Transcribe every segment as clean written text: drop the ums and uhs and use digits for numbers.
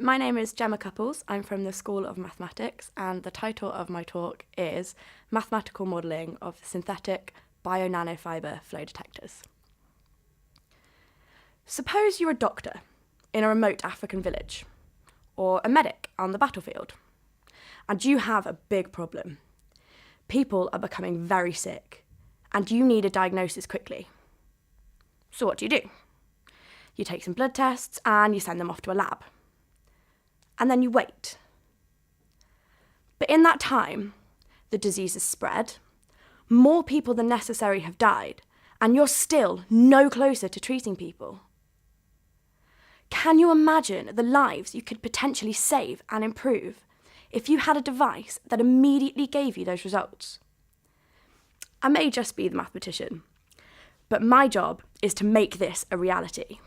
My name is Gemma Cupples. I'm from the School of Mathematics, and the title of my talk is Mathematical Modelling of Synthetic Bionanofibre Flow Detectors. Suppose you're a doctor in a remote African village, or a medic on the battlefield, and you have a big problem. People are becoming very sick, and you need a diagnosis quickly. So what do? You take some blood tests and you send them off to a lab. And then you wait. But in that time, the disease has spread, more people than necessary have died, and you're still no closer to treating people. Can you imagine the lives you could potentially save and improve if you had a device that immediately gave you those results? I may just be the mathematician, but my job is to make this a reality.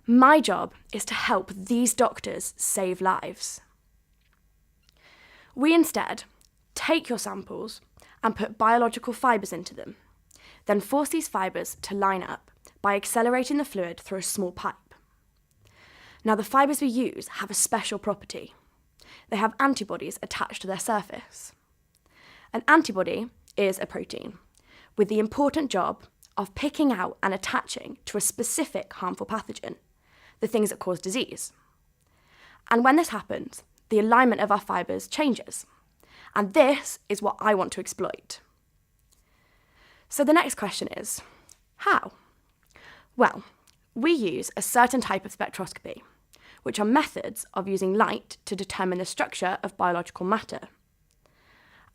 My job is to help these doctors save lives. We instead take your samples and put biological fibres into them, then force these fibres to line up by accelerating the fluid through a small pipe. Now, the fibres we use have a special property. They have antibodies attached to their surface. An antibody is a protein with the important job of picking out and attaching to a specific harmful pathogen, the things that cause disease. And when this happens, the alignment of our fibres changes. And this is what I want to exploit. So the next question is, how? Well, we use a certain type of spectroscopy, which are methods of using light to determine the structure of biological matter.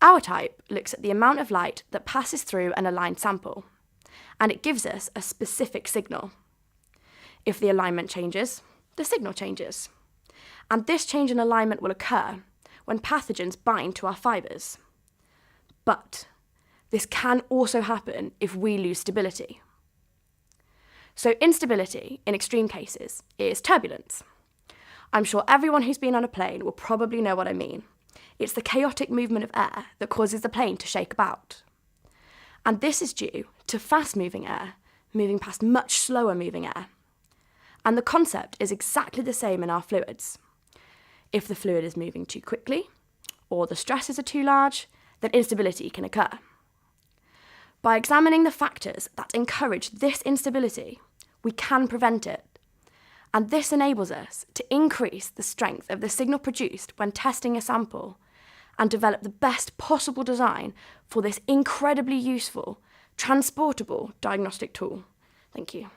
Our type looks at the amount of light that passes through an aligned sample, and it gives us a specific signal. If the alignment changes, the signal changes. And this change in alignment will occur when pathogens bind to our fibres. But this can also happen if we lose stability. So instability, in extreme cases, is turbulence. I'm sure everyone who's been on a plane will probably know what I mean. It's the chaotic movement of air that causes the plane to shake about. And this is due to fast-moving air moving past much slower-moving air. And the concept is exactly the same in our fluids. If the fluid is moving too quickly, or the stresses are too large, then instability can occur. By examining the factors that encourage this instability, we can prevent it. And this enables us to increase the strength of the signal produced when testing a sample and develop the best possible design for this incredibly useful, transportable diagnostic tool. Thank you.